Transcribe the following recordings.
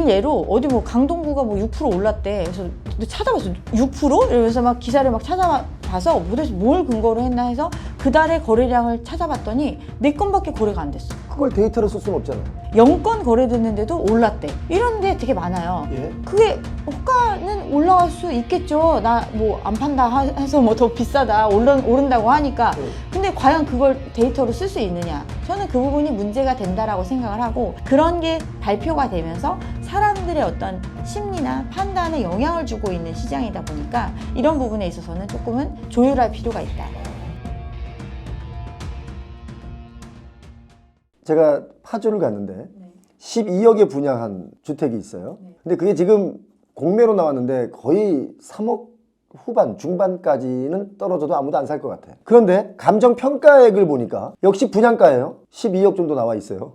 일례로 어디 뭐 강동구가 뭐 6% 올랐대. 그래서 찾아봤어. 6%? 이러면서 막 기사를 막 찾아봐서 도대체 뭘 근거로 했나 해서 그달의 거래량을 찾아봤더니 4건밖에 거래가 안 됐어. 그걸 데이터로 쓸 수는 없잖아요. 0건 거래됐는데도 올랐대. 이런 데 되게 많아요. 예. 그게 호가는 올라갈 수 있겠죠. 나 뭐 안 판다 해서 뭐 더 비싸다 오른다고 하니까. 근데 과연 그걸 데이터로 쓸 수 있느냐? 저는 그 부분이 문제가 된다라고 생각을 하고, 그런 게 발표가 되면서 사람들의 어떤 심리나 판단에 영향을 주고 있는 시장이다 보니까 이런 부분에 있어서는 조금은 조율할 필요가 있다. 제가 파주를 갔는데 12억에 분양한 주택이 있어요. 근데 그게 지금 공매로 나왔는데 거의 3억 후반, 중반까지는 떨어져도 아무도 안 살 것 같아요. 그런데 감정평가액을 보니까 역시 분양가예요. 12억 정도 나와 있어요.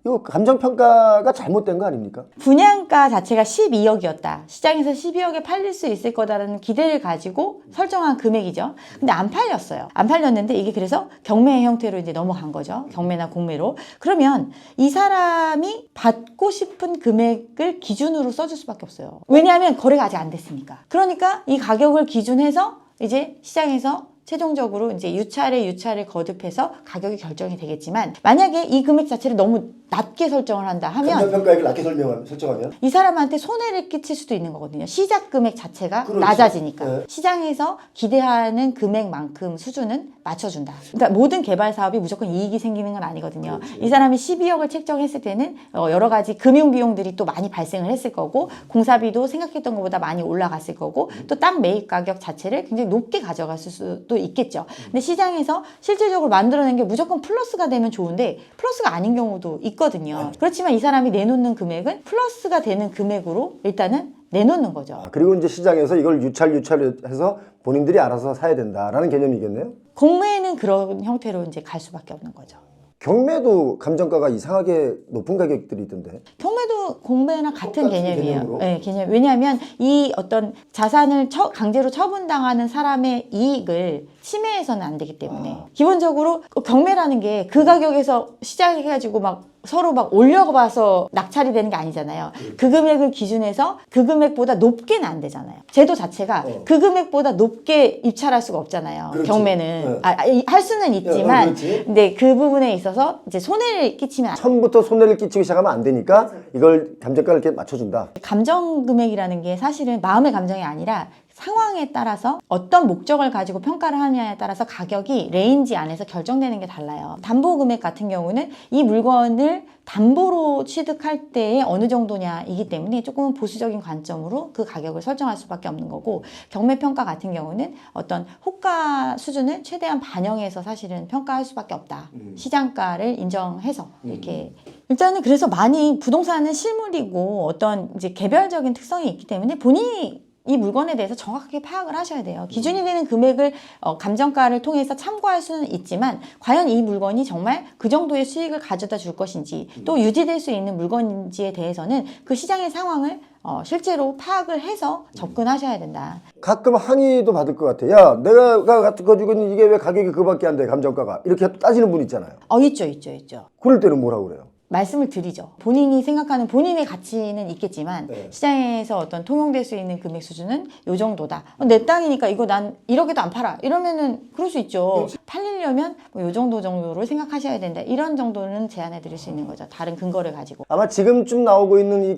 이거 감정평가가 잘못된 거 아닙니까? 분양가 자체가 12억이었다. 시장에서 12억에 팔릴 수 있을 거다라는 기대를 가지고 설정한 금액이죠. 근데 안 팔렸어요. 안 팔렸는데 이게 그래서 경매 형태로 이제 넘어간 거죠. 경매나 공매로. 그러면 이 사람이 받고 싶은 금액을 기준으로 써줄 수밖에 없어요. 왜냐하면 거래가 아직 안 됐으니까. 그러니까 이 가격을 기준해서 이제 시장에서 최종적으로 이제 유찰을 거듭해서 가격이 결정이 되겠지만, 만약에 이 금액 자체를 너무 낮게 설정을 한다 하면 감정평가액을 낮게 설정하면 이 사람한테 손해를 끼칠 수도 있는 거거든요. 시작 금액 자체가 그렇지. 낮아지니까. 네. 시장에서 기대하는 금액만큼 수준은 맞춰준다. 그러니까 모든 개발 사업이 무조건 이익이 생기는 건 아니거든요. 그렇지. 이 사람이 12억을 책정했을 때는 여러 가지 금융 비용들이 또 많이 발생을 했을 거고, 공사비도 생각했던 것보다 많이 올라갔을 거고, 또 땅 매입 가격 자체를 굉장히 높게 가져갔을 수도 있겠죠. 근데 시장에서 실질적으로 만들어낸 게 무조건 플러스가 되면 좋은데 플러스가 아닌 경우도 있거든요. 그렇지만 이 사람이 내놓는 금액은 플러스가 되는 금액으로 일단은 내놓는 거죠. 그리고 이제 시장에서 이걸 유찰해서 본인들이 알아서 사야 된다라는 개념이겠네요. 공매는 그런 형태로 이제 갈 수밖에 없는 거죠. 경매도 감정가가 이상하게 높은 가격들이 있던데. 경매도 공매나 같은 똑같은 개념이에요. 개념으로? 네, 개념. 왜냐하면 이 어떤 자산을 강제로 처분당하는 사람의 이익을 침해해서는 안 되기 때문에 기본적으로 경매라는 게 그 가격에서 시작해가지고 막 서로 막 올려봐서 낙찰이 되는 게 아니잖아요. 그 금액을 기준해서 그 금액보다 높게는 안 되잖아요. 제도 자체가 그 금액보다 높게 입찰할 수가 없잖아요. 그렇지. 경매는. 할 수는 있지만 근데 그 부분에 있어서 이제 손해를 끼치면 안 돼요. 처음부터 손해를 끼치기 시작하면 안 되니까 이걸 감정가를 이렇게 맞춰준다. 감정 금액이라는 게 사실은 마음의 감정이 아니라 상황에 따라서 어떤 목적을 가지고 평가를 하느냐에 따라서 가격이 레인지 안에서 결정되는 게 달라요. 담보 금액 같은 경우는 이 물건을 담보로 취득할 때에 어느 정도냐이기 때문에 조금 보수적인 관점으로 그 가격을 설정할 수밖에 없는 거고, 경매 평가 같은 경우는 어떤 호가 수준을 최대한 반영해서 사실은 평가할 수밖에 없다. 시장가를 인정해서 이렇게. 일단은 그래서 많이 부동산은 실물이고 어떤 이제 개별적인 특성이 있기 때문에 본인이 이 물건에 대해서 정확하게 파악을 하셔야 돼요. 기준이 되는 금액을 감정가를 통해서 참고할 수는 있지만 과연 이 물건이 정말 그 정도의 수익을 가져다 줄 것인지 또 유지될 수 있는 물건인지에 대해서는 그 시장의 상황을 실제로 파악을 해서 접근하셔야 된다. 가끔 항의도 받을 것 같아. 야, 내가 가지고 있는 이게 왜 가격이 그밖에 안 돼, 감정가가. 이렇게 따지는 분 있잖아요. 있죠. 그럴 때는 뭐라고 그래요? 말씀을 드리죠. 본인이 생각하는 본인의 가치는 있겠지만 시장에서 어떤 통용될 수 있는 금액 수준은 이 정도다. 내 땅이니까 이거 난 1억에도 안 팔아. 이러면은 그럴 수 있죠. 팔리려면 이 정도로 생각하셔야 된다. 이런 정도는 제안해 드릴 수 있는 거죠. 다른 근거를 가지고. 아마 지금쯤 나오고 있는 이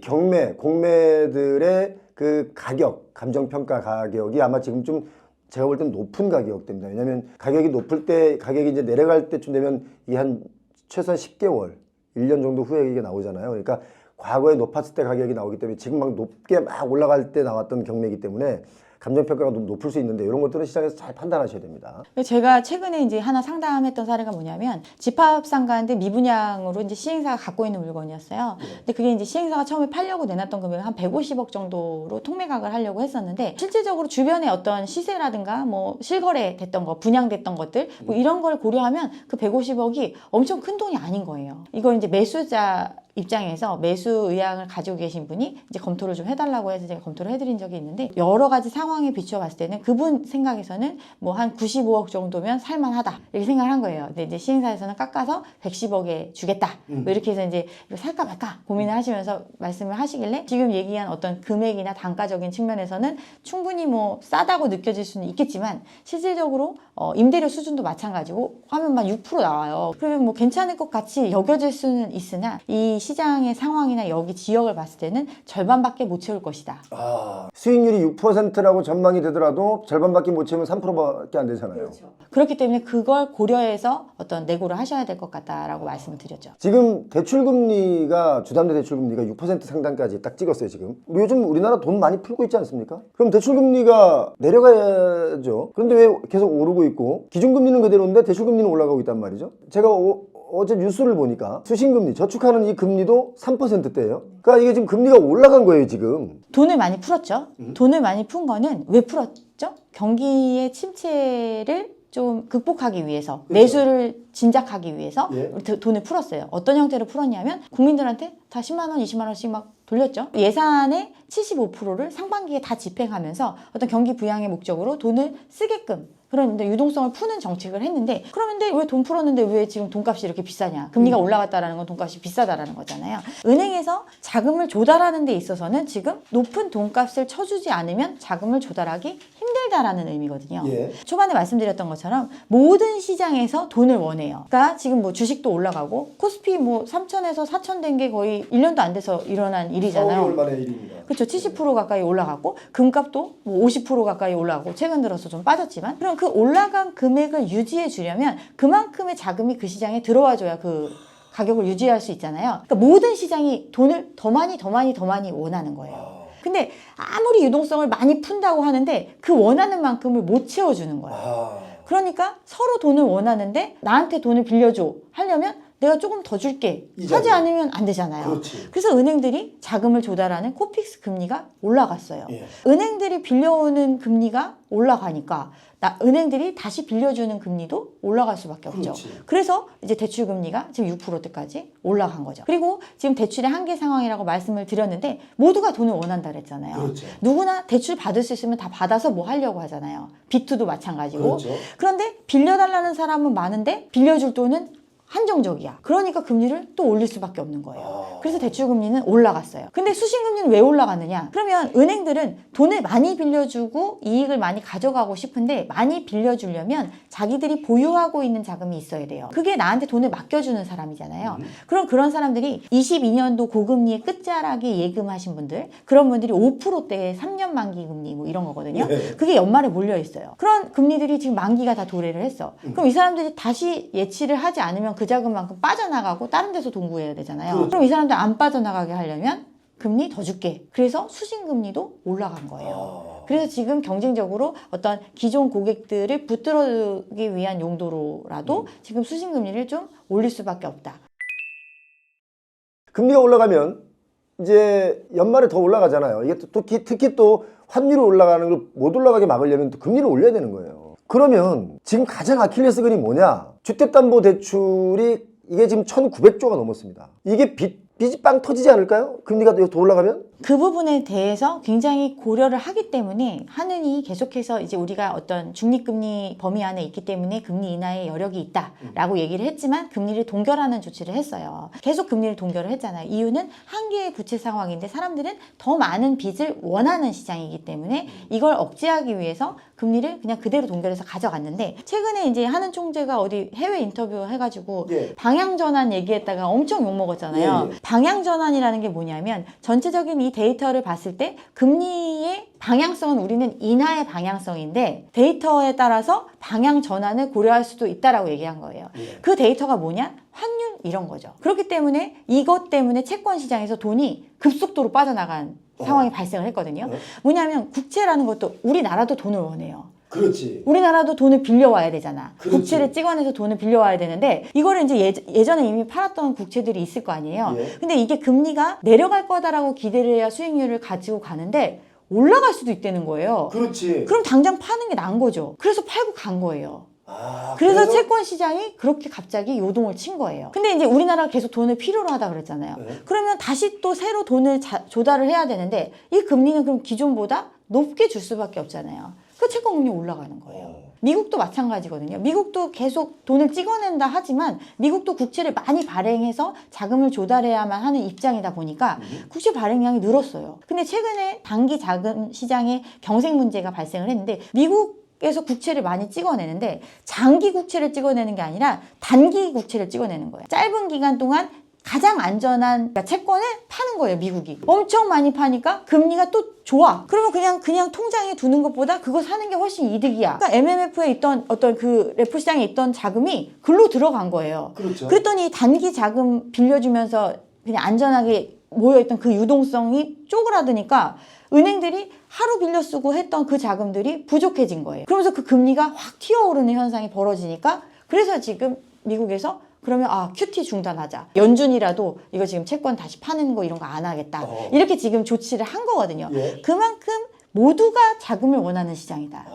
공매들의 그 가격, 감정평가 가격이 아마 지금쯤 제가 볼 땐 높은 가격대입니다. 왜냐하면 가격이 높을 때, 가격이 이제 내려갈 때쯤 되면 이게 한 최소한 10개월, 1년 정도 후에 이게 나오잖아요. 그러니까 과거에 높았을 때 가격이 나오기 때문에 지금 막 높게 막 올라갈 때 나왔던 경매이기 때문에 감정평가가 좀 높을 수 있는데 이런 것들은 시장에서 잘 판단하셔야 됩니다. 제가 최근에 이제 하나 상담했던 사례가 뭐냐면 집합상가인데 미분양으로 이제 시행사가 갖고 있는 물건이었어요. 근데 그게 이제 시행사가 처음에 팔려고 내놨던 금액은 한 150억 정도로 통매각을 하려고 했었는데 실질적으로 주변에 어떤 시세라든가 뭐 실거래 됐던 거, 분양됐던 것들 뭐 이런 걸 고려하면 그 150억이 엄청 큰 돈이 아닌 거예요. 이걸 이제 매수자 입장에서 매수 의향을 가지고 계신 분이 이제 검토를 좀 해달라고 해서 제가 검토를 해드린 적이 있는데, 여러 가지 상황에 비추어 봤을 때는 그분 생각에서는 뭐 한 95억 정도면 살만하다 이렇게 생각을 한 거예요. 근데 이제 시행사에서는 깎아서 110억에 주겠다 뭐 이렇게 해서 이제 이거 살까 말까 고민을 하시면서 말씀을 하시길래, 지금 얘기한 어떤 금액이나 단가적인 측면에서는 충분히 뭐 싸다고 느껴질 수는 있겠지만 실질적으로 임대료 수준도 마찬가지고 화면만 6% 나와요. 그러면 뭐 괜찮을 것 같이 여겨질 수는 있으나 이 시장의 상황이나 여기 지역을 봤을 때는 절반밖에 못 채울 것이다. 수익률이 6%라고 전망이 되더라도 절반밖에 못 채우면 3%밖에 안 되잖아요. 그렇죠. 그렇기 때문에 그걸 고려해서 어떤 내고를 하셔야 될 것 같다라고 말씀을 드렸죠. 지금 대출금리가, 주담대 대출금리가 6% 상단까지 딱 찍었어요 지금. 요즘 우리나라 돈 많이 풀고 있지 않습니까? 그럼 대출금리가 내려가야죠. 그런데 왜 계속 오르고 있고, 기준금리는 그대로인데 대출금리는 올라가고 있단 말이죠. 제가 어제 뉴스를 보니까 수신금리, 저축하는 이 금리도 3%대예요. 그러니까 이게 지금 금리가 올라간 거예요 지금. 돈을 많이 풀었죠. 돈을 많이 푼 거는 왜 풀었죠? 경기의 침체를 좀 극복하기 위해서, 그렇죠. 매수를 진작하기 위해서 예. 돈을 풀었어요. 어떤 형태로 풀었냐면 국민들한테 다 10만 원, 20만 원씩 막 돌렸죠. 예산의 75%를 상반기에 다 집행하면서 어떤 경기 부양의 목적으로 돈을 쓰게끔 그런 유동성을 푸는 정책을 했는데, 그러는데 왜 돈 풀었는데 왜 지금 돈값이 이렇게 비싸냐? 금리가 올라갔다라는 건 돈값이 비싸다라는 거잖아요. 은행에서 자금을 조달하는 데 있어서는 지금 높은 돈값을 쳐주지 않으면 자금을 조달하기 힘들다라는 의미거든요. 예. 초반에 말씀드렸던 것처럼 모든 시장에서 돈을 원해요. 그러니까 지금 뭐 주식도 올라가고 코스피 뭐 3천에서 4천 된 게 거의 1년도 안 돼서 일어난 일이잖아요. 4-5개월 만의 일입니다. 그렇죠. 70% 가까이 올라갔고 금값도 뭐 50% 가까이 올라가고 최근 들어서 좀 빠졌지만, 그럼 그 올라간 금액을 유지해 주려면 그만큼의 자금이 그 시장에 들어와줘야 그 가격을 유지할 수 있잖아요. 그러니까 모든 시장이 돈을 더 많이 원하는 거예요. 근데 아무리 유동성을 많이 푼다고 하는데 그 원하는 만큼을 못 채워주는 거예요. 그러니까 서로 돈을 원하는데 나한테 돈을 빌려줘 하려면 내가 조금 더 줄게 하지 않으면 안 되잖아요. 그렇지. 그래서 은행들이 자금을 조달하는 코픽스 금리가 올라갔어요. 예. 은행들이 빌려오는 금리가 올라가니까 은행들이 다시 빌려주는 금리도 올라갈 수밖에 없죠. 그렇지. 그래서 이제 대출 금리가 지금 6%대까지 올라간 거죠. 그리고 지금 대출의 한계 상황이라고 말씀을 드렸는데 모두가 돈을 원한다 그랬잖아요. 그렇죠. 누구나 대출 받을 수 있으면 다 받아서 뭐 하려고 하잖아요. B2도 마찬가지고. 그렇죠. 그런데 빌려달라는 사람은 많은데 빌려줄 돈은 한정적이야. 그러니까 금리를 또 올릴 수밖에 없는 거예요. 그래서 대출금리는 올라갔어요. 근데 수신금리는 왜 올라갔느냐? 그러면 은행들은 돈을 많이 빌려주고 이익을 많이 가져가고 싶은데, 많이 빌려주려면 자기들이 보유하고 있는 자금이 있어야 돼요. 그게 나한테 돈을 맡겨주는 사람이잖아요. 그럼 그런 사람들이 22년도 고금리의 끝자락에 예금하신 분들, 그런 분들이 5%대의 3년 만기 금리 뭐 이런 거거든요. 네. 그게 연말에 몰려 있어요. 그런 금리들이 지금 만기가 다 도래를 했어. 그럼 이 사람들이 다시 예치를 하지 않으면 그 자금만큼 빠져나가고 다른 데서 돈 구해야 되잖아요. 그렇죠. 그럼 이 사람들 안 빠져나가게 하려면 금리 더 줄게. 그래서 수신금리도 올라간 거예요. 그래서 지금 경쟁적으로 어떤 기존 고객들을 붙들어주기 위한 용도로라도 지금 수신금리를 좀 올릴 수밖에 없다. 금리가 올라가면 이제 연말에 더 올라가잖아요. 이게 특히 또 환율이 올라가는 걸 못 올라가게 막으려면 또 금리를 올려야 되는 거예요. 그러면 지금 가장 아킬레스건이 뭐냐? 주택담보대출이 이게 지금 1,900조가 넘었습니다. 이게 빚이 빵 터지지 않을까요? 금리가 더 올라가면? 그 부분에 대해서 굉장히 고려를 하기 때문에 하느니 계속해서 이제 우리가 어떤 중립금리 범위 안에 있기 때문에 금리 인하의 여력이 있다라고 얘기를 했지만 금리를 동결하는 조치를 했어요. 계속 금리를 동결을 했잖아요. 이유는 한계의 부채 상황인데 사람들은 더 많은 빚을 원하는 시장이기 때문에 이걸 억제하기 위해서 금리를 그냥 그대로 동결해서 가져갔는데, 최근에 이제 하는 총재가 어디 해외 인터뷰 해가지고 예. 방향전환 얘기했다가 엄청 욕먹었잖아요. 예, 예. 방향전환이라는 게 뭐냐면 전체적인 이 데이터를 봤을 때 금리의 방향성은 우리는 인하의 방향성인데 데이터에 따라서 방향 전환을 고려할 수도 있다라고 얘기한 거예요. 예. 그 데이터가 뭐냐? 환율 이런 거죠. 그렇기 때문에 이것 때문에 채권 시장에서 돈이 급속도로 빠져나간 상황이 발생을 했거든요. 뭐냐면 국채라는 것도 우리나라도 돈을 원해요. 그렇지. 우리나라도 돈을 빌려와야 되잖아. 그렇지. 국채를 찍어내서 돈을 빌려와야 되는데 이거를 이제 예전에 이미 팔았던 국채들이 있을 거 아니에요. 예. 근데 이게 금리가 내려갈 거다라고 기대를 해야 수익률을 가지고 가는데 올라갈 수도 있다는 거예요. 그렇지. 그럼 당장 파는 게 나은 거죠. 그래서 팔고 간 거예요. 그래서 채권 시장이 그렇게 갑자기 요동을 친 거예요. 근데 이제 우리나라가 계속 돈을 필요로 하다 그랬잖아요. 그러면 다시 또 새로 돈을 조달을 해야 되는데 이 금리는 그럼 기존보다 높게 줄 수밖에 없잖아요. 그 채권 금리 올라가는 거예요. 미국도 마찬가지거든요. 미국도 계속 돈을 찍어낸다 하지만 미국도 국채를 많이 발행해서 자금을 조달해야만 하는 입장이다 보니까 국채 발행량이 늘었어요. 근데 최근에 단기 자금 시장에 경색 문제가 발생을 했는데 미국에서 국채를 많이 찍어내는데 장기 국채를 찍어내는 게 아니라 단기 국채를 찍어내는 거예요. 짧은 기간 동안 가장 안전한 채권을 파는 거예요, 미국이. 엄청 많이 파니까 금리가 또 좋아. 그러면 그냥 통장에 두는 것보다 그거 사는 게 훨씬 이득이야. 그러니까 MMF에 있던 어떤 그 레포 시장에 있던 자금이 글로 들어간 거예요. 그렇죠. 그랬더니 단기 자금 빌려주면서 그냥 안전하게 모여있던 그 유동성이 쪼그라드니까 은행들이 하루 빌려 쓰고 했던 그 자금들이 부족해진 거예요. 그러면서 그 금리가 확 튀어오르는 현상이 벌어지니까 그래서 지금 미국에서 그러면 QT 중단하자. 연준이라도 이거 지금 채권 다시 파는 거 이런 거 안 하겠다. 이렇게 지금 조치를 한 거거든요. 그만큼 모두가 자금을 원하는 시장이다.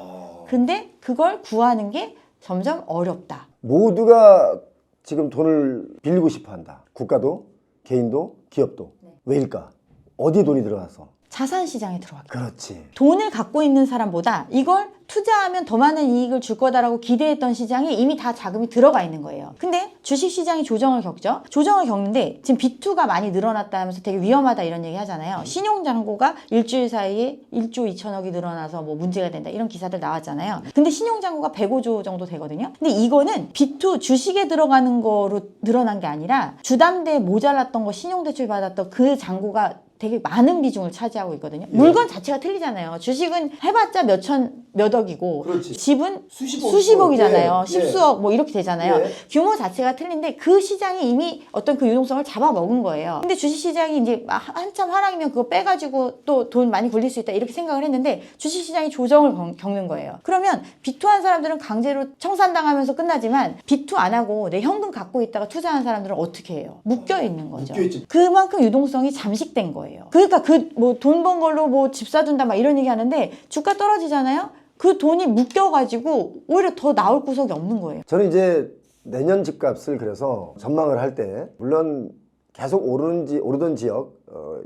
근데 그걸 구하는 게 점점 어렵다. 모두가 지금 돈을 빌리고 싶어 한다. 국가도, 개인도, 기업도. 왜일까? 어디에 돈이 들어가서? 자산 시장에 들어왔다. 그렇지. 돈을 갖고 있는 사람보다 이걸 투자하면 더 많은 이익을 줄 거다라고 기대했던 시장에 이미 다 자금이 들어가 있는 거예요. 근데 주식시장이 조정을 겪죠. 조정을 겪는데 지금 B2가 많이 늘어났다 하면서 되게 위험하다 이런 얘기 하잖아요. 신용잔고가 일주일 사이에 1조 2천억이 늘어나서 뭐 문제가 된다 이런 기사들 나왔잖아요. 근데 신용잔고가 105조 정도 되거든요. 근데 이거는 B2 주식에 들어가는 거로 늘어난 게 아니라 주담대에 모자랐던 거 신용대출 받았던 그 잔고가 되게 많은 비중을 차지하고 있거든요. 물건 자체가 틀리잖아요. 주식은 해봤자 몇 억이고 그렇지. 집은 수십억. 수십억이잖아요. 예. 십수억 뭐 이렇게 되잖아요. 예. 규모 자체가 틀린데 그 시장이 이미 어떤 그 유동성을 잡아먹은 거예요. 근데 주식시장이 이제 한참 하락이면 그거 빼가지고 또 돈 많이 굴릴 수 있다 이렇게 생각을 했는데 주식시장이 조정을 겪는 거예요. 그러면 비투한 사람들은 강제로 청산당하면서 끝나지만 비투 안 하고 내 현금 갖고 있다가 투자한 사람들은 어떻게 해요? 묶여 있는 거죠. 묶여있지. 그만큼 유동성이 잠식된 거예요. 그러니까 뭐 돈 번 걸로 뭐 집 사준다 막 이런 얘기 하는데 주가 떨어지잖아요. 그 돈이 묶여가지고 오히려 더 나올 구석이 없는 거예요. 저는 이제 내년 집값을 그래서 전망을 할 때 물론 계속 오르던 지역,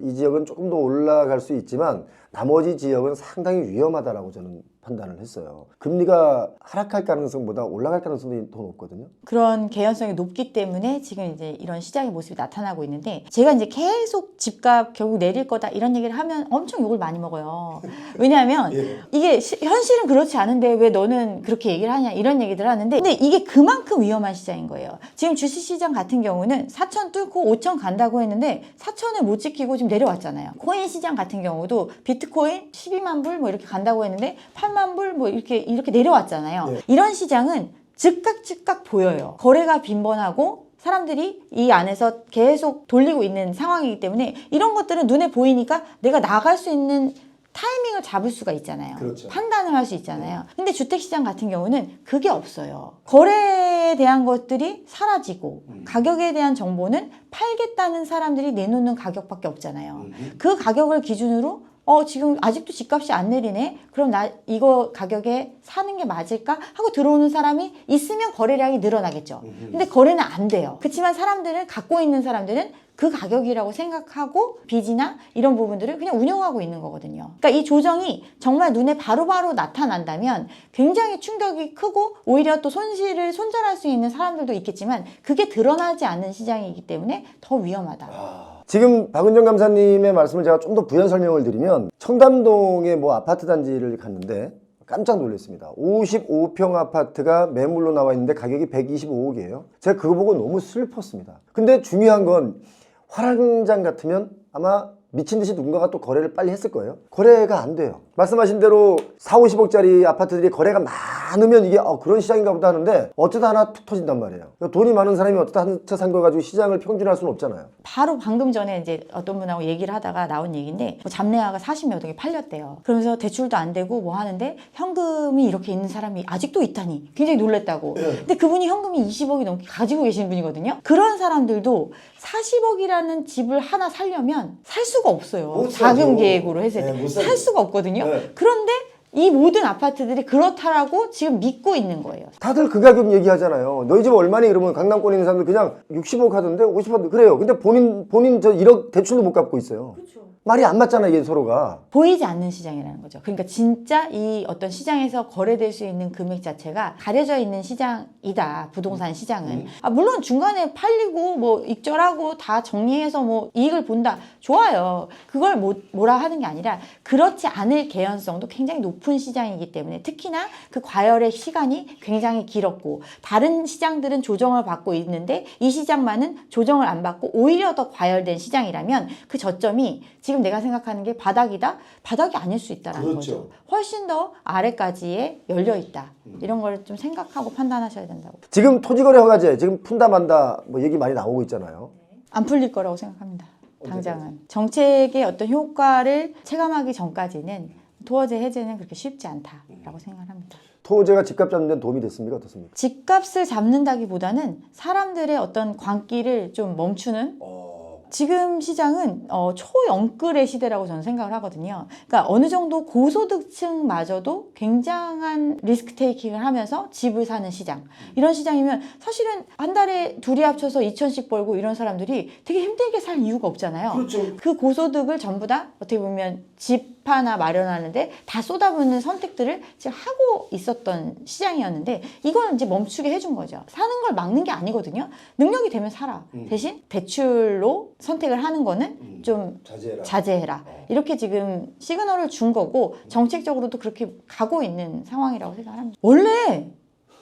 이 지역은 조금 더 올라갈 수 있지만 나머지 지역은 상당히 위험하다라고 저는 판단을 했어요. 금리가 하락할 가능성보다 올라갈 가능성이 더 높거든요. 그런 개연성이 높기 때문에 지금 이제 이런 시장의 모습이 나타나고 있는데 제가 이제 계속 집값 결국 내릴 거다 이런 얘기를 하면 엄청 욕을 많이 먹어요. 왜냐하면 이게 현실은 그렇지 않은데 왜 너는 그렇게 얘기를 하냐 이런 얘기들 하는데 근데 이게 그만큼 위험한 시장인 거예요. 지금 주식시장 같은 경우는 4천 뚫고 5천 간다고 했는데 4천을 못 지키고 지금 내려왔잖아요. 코인 시장 같은 경우도 비트코인 12만 불 뭐 이렇게 간다고 했는데 8만 불 뭐 이렇게 내려왔잖아요. 이런 시장은 즉각 보여요. 거래가 빈번하고 사람들이 이 안에서 계속 돌리고 있는 상황이기 때문에 이런 것들은 눈에 보이니까 내가 나갈 수 있는 타이밍을 잡을 수가 있잖아요. 그렇죠. 판단을 할 수 있잖아요. 근데 주택시장 같은 경우는 그게 없어요. 거래에 대한 것들이 사라지고 가격에 대한 정보는 팔겠다는 사람들이 내놓는 가격밖에 없잖아요. 그 가격을 기준으로 지금 아직도 집값이 안 내리네? 그럼 나 이거 가격에 사는 게 맞을까? 하고 들어오는 사람이 있으면 거래량이 늘어나겠죠. 근데 거래는 안 돼요. 그렇지만 갖고 있는 사람들은 그 가격이라고 생각하고 빚이나 이런 부분들을 그냥 운영하고 있는 거거든요. 그러니까 이 조정이 정말 눈에 바로바로 나타난다면 굉장히 충격이 크고 오히려 또 손실을 손절할 수 있는 사람들도 있겠지만 그게 드러나지 않는 시장이기 때문에 더 위험하다. 지금 박은정 감사님의 말씀을 제가 좀 더 부연 설명을 드리면 청담동의 뭐 아파트 단지를 갔는데 깜짝 놀랐습니다. 55평 아파트가 매물로 나와 있는데 가격이 125억이에요. 제가 그거 보고 너무 슬펐습니다. 근데 중요한 건 화랑장 같으면 아마 미친 듯이 누군가가 또 거래를 빨리 했을 거예요. 거래가 안 돼요. 말씀하신 대로 4, 50억짜리 아파트들이 거래가 많으면 이게 그런 시장인가 보다 하는데 어쩌다 하나 툭 터진단 말이에요. 돈이 많은 사람이 어쩌다 한 채 산 거 가지고 시장을 평준할 수는 없잖아요. 바로 방금 전에 이제 어떤 분하고 얘기를 하다가 나온 얘기인데 뭐 잡내화가 40몇 억에 팔렸대요. 그러면서 대출도 안 되고 뭐 하는데 현금이 이렇게 있는 사람이 아직도 있다니 굉장히 놀랬다고. 근데 그분이 현금이 20억이 넘게 가지고 계시는 분이거든요. 그런 사람들도 40억이라는 집을 하나 살려면 살 수가 없어요. 자금 계획으로 했을 때 살 수가 없거든요. 그런데 이 모든 아파트들이 그렇다라고 지금 믿고 있는 거예요. 다들 그 가격 얘기하잖아요. 너희 집 얼마니? 이러면 강남권에 있는 사람들 그냥 60억 하던데 50억 그래요. 근데 본인 저 1억 대출도 못 갚고 있어요. 말이 안 맞잖아, 이게 서로가. 보이지 않는 시장이라는 거죠. 그러니까 진짜 이 어떤 시장에서 거래될 수 있는 금액 자체가 가려져 있는 시장이다. 부동산 시장은. 물론 중간에 팔리고 뭐 익절하고 다 정리해서 뭐 이익을 본다. 좋아요. 그걸 뭐라 하는 게 아니라 그렇지 않을 개연성도 굉장히 높은 시장이기 때문에 특히나 그 과열의 시간이 굉장히 길었고 다른 시장들은 조정을 받고 있는데 이 시장만은 조정을 안 받고 오히려 더 과열된 시장이라면 그 저점이 지금 내가 생각하는 게 바닥이다? 바닥이 아닐 수 있다라는 그렇죠. 거죠. 훨씬 더 아래까지에 열려 있다. 이런 걸 좀 생각하고 판단하셔야 된다고. 지금 토지거래 허가제 지금 푼다 만다 뭐 얘기 많이 나오고 있잖아요. 안 풀릴 거라고 생각합니다. 당장은. 정책의 어떤 효과를 체감하기 전까지는 토어제 해제는 그렇게 쉽지 않다라고 생각합니다. 토지가 집값 잡는 데는 도움이 됐습니까? 어떻습니까? 집값을 잡는다기보다는 사람들의 어떤 광기를 좀 멈추는 지금 시장은 초영끌의 시대라고 저는 생각을 하거든요. 그러니까 어느 정도 고소득층마저도 굉장한 리스크 테이킹을 하면서 집을 사는 시장. 이런 시장이면 사실은 한 달에 둘이 합쳐서 2천씩 벌고 이런 사람들이 되게 힘들게 살 이유가 없잖아요. 그렇죠. 그 고소득을 전부 다 어떻게 보면 집 하나 마련하는데 다 쏟아붓는 선택들을 지금 하고 있었던 시장이었는데 이걸 이제 멈추게 해준 거죠. 사는 걸 막는 게 아니거든요. 능력이 되면 살아. 대신 대출로 선택을 하는 거는 좀 자제해라. 이렇게 지금 시그널을 준 거고 정책적으로도 그렇게 가고 있는 상황이라고 생각합니다. 원래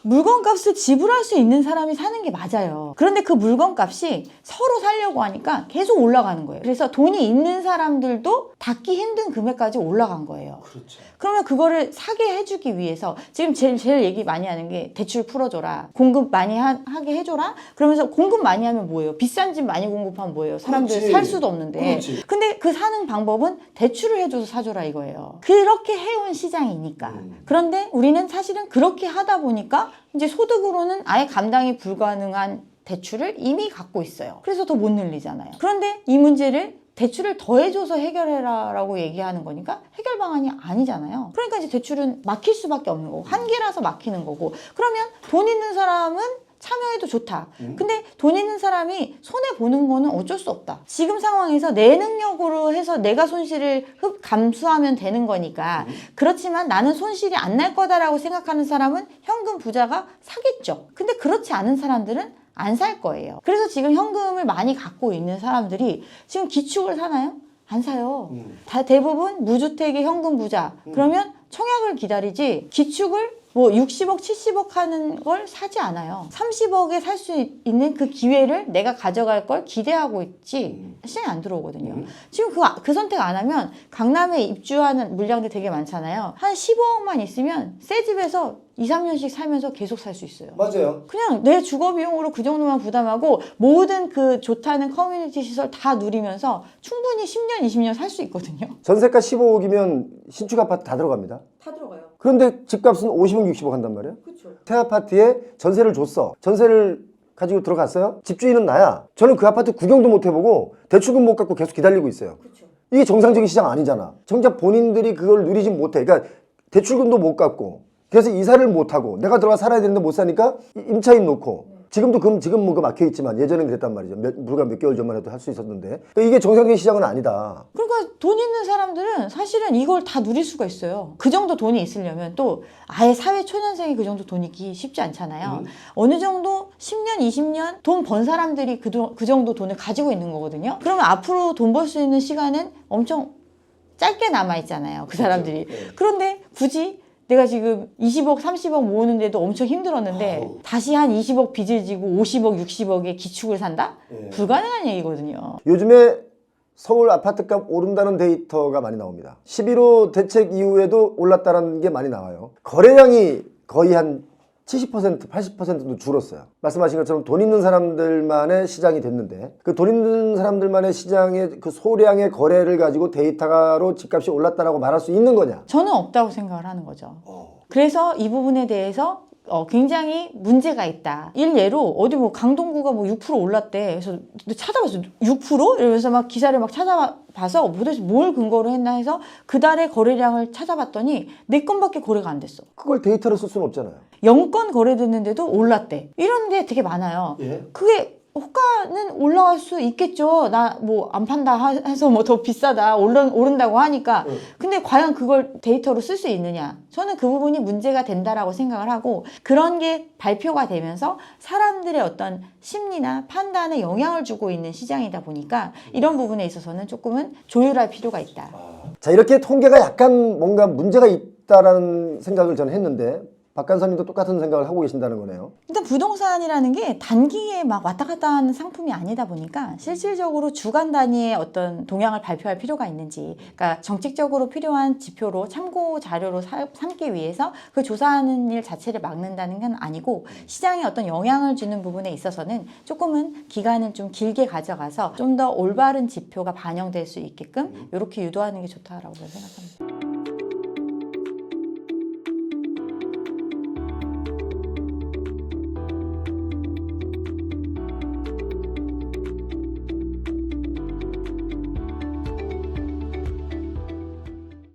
물건값을 지불할 수 있는 사람이 사는 게 맞아요. 그런데 그 물건값이 서로 살려고 하니까 계속 올라가는 거예요. 그래서 돈이 있는 사람들도 닫기 힘든 금액까지 올라간 거예요. 그렇죠. 그러면 그거를 사게 해주기 위해서 지금 제일 얘기 많이 하는 게 대출 풀어줘라. 공급 많이 하게 해줘라. 그러면서 공급 많이 하면 뭐예요? 비싼 집 많이 공급하면 뭐예요? 사람들 그렇지. 살 수도 없는데. 그렇지. 근데 그 사는 방법은 대출을 해줘서 사줘라 이거예요. 그렇게 해온 시장이니까. 그런데 우리는 사실은 그렇게 하다 보니까 이제 소득으로는 아예 감당이 불가능한 대출을 이미 갖고 있어요. 그래서 더 못 늘리잖아요. 그런데 이 문제를 대출을 더해줘서 해결해라라고 얘기하는 거니까 해결 방안이 아니잖아요. 그러니까 이제 대출은 막힐 수밖에 없는 거고 한계라서 막히는 거고 그러면 돈 있는 사람은 참여해도 좋다. 근데 돈 있는 사람이 손해보는 거는 어쩔 수 없다. 지금 상황에서 내 능력으로 해서 내가 손실을 감수하면 되는 거니까 그렇지만 나는 손실이 안 날 거다라고 생각하는 사람은 현금 부자가 사겠죠. 근데 그렇지 않은 사람들은 안 살 거예요. 그래서 지금 현금을 많이 갖고 있는 사람들이 지금 기축을 사나요? 안 사요. 다 대부분 무주택의 현금 부자. 그러면 청약을 기다리지 기축을 뭐 60억, 70억 하는 걸 사지 않아요. 30억에 살 수 있는 그 기회를 내가 가져갈 걸 기대하고 있지 시장에 안 들어오거든요. 지금 그 선택 안 하면 강남에 입주하는 물량들 되게 많잖아요. 한 15억만 있으면 새 집에서 2, 3년씩 살면서 계속 살 수 있어요. 맞아요. 그냥 내 주거 비용으로 그 정도만 부담하고 모든 그 좋다는 커뮤니티 시설 다 누리면서 충분히 10년, 20년 살 수 있거든요. 전세가 15억이면 신축 아파트 다 들어갑니다. 다 들어가요. 그런데 집값은 50억, 60억 한단 말이에요. 그렇죠. 새 아파트에 전세를 줬어. 전세를 가지고 들어갔어요. 집주인은 나야. 저는 그 아파트 구경도 못 해보고 대출금 못 갖고 계속 기다리고 있어요. 그렇죠. 이게 정상적인 시장 아니잖아. 정작 본인들이 그걸 누리지 못해. 그러니까 대출금도 못 갚고 그래서 이사를 못 하고 내가 들어가 살아야 되는데 못 사니까 임차인 놓고 지금도 지금 뭐가 막혀 있지만 예전엔 그랬단 말이죠. 불과 몇 개월 전만 해도 할 수 있었는데 그러니까 이게 정상적인 시장은 아니다. 그러니까 돈 있는 사람들은 사실은 이걸 다 누릴 수가 있어요. 그 정도 돈이 있으려면 또 아예 사회 초년생이 그 정도 돈 있기 쉽지 않잖아요. 어느 정도 10년, 20년 돈 번 사람들이 그 정도 돈을 가지고 있는 거거든요. 그러면 앞으로 돈 벌 수 있는 시간은 엄청 짧게 남아 있잖아요. 그 사람들이. 그런데 굳이 내가 지금 20억, 30억 모으는데도 엄청 힘들었는데 다시 한 20억 빚을 지고 50억, 60억의 기축을 산다? 불가능한 얘기거든요. 요즘에 서울 아파트값 오른다는 데이터가 많이 나옵니다. 11호 대책 이후에도 올랐다는 게 많이 나와요. 거래량이 거의 한 70%, 80%도 줄었어요. 말씀하신 것처럼 돈 있는 사람들만의 시장이 됐는데 그 돈 있는 사람들만의 시장의 그 소량의 거래를 가지고 데이터로 집값이 올랐다라고 말할 수 있는 거냐? 저는 없다고 생각을 하는 거죠. 그래서 이 부분에 대해서 굉장히 문제가 있다. 일예로 어디 뭐 강동구가 뭐 6% 올랐대. 그래서 찾아봤어. 6%? 이러면서 막 기사를 막 찾아봐서 도대체 뭘 근거로 했나 해서 그달의 거래량을 찾아봤더니 4건밖에 거래가 안 됐어. 그걸 데이터로 쓸 수는 없잖아요. 0건 거래됐는데도 올랐대. 이런 게 되게 많아요. 예. 그게 호가는 올라갈 수 있겠죠. 나 뭐 안 판다 해서 뭐 더 비싸다 오른다고 하니까. 근데 과연 그걸 데이터로 쓸 수 있느냐? 저는 그 부분이 문제가 된다라고 생각을 하고 그런 게 발표가 되면서 사람들의 어떤 심리나 판단에 영향을 주고 있는 시장이다 보니까 이런 부분에 있어서는 조금은 조율할 필요가 있다. 자, 이렇게 통계가 약간 뭔가 문제가 있다라는 생각을 저는 했는데 박 간사님도 똑같은 생각을 하고 계신다는 거네요. 일단 부동산이라는 게 단기에 막 왔다 갔다 하는 상품이 아니다 보니까 실질적으로 주간 단위의 어떤 동향을 발표할 필요가 있는지, 그러니까 정책적으로 필요한 지표로 참고 자료로 삼기 위해서 그 조사하는 일 자체를 막는다는 건 아니고 시장에 어떤 영향을 주는 부분에 있어서는 조금은 기간을 좀 길게 가져가서 좀 더 올바른 지표가 반영될 수 있게끔 이렇게 유도하는 게 좋다라고 생각합니다.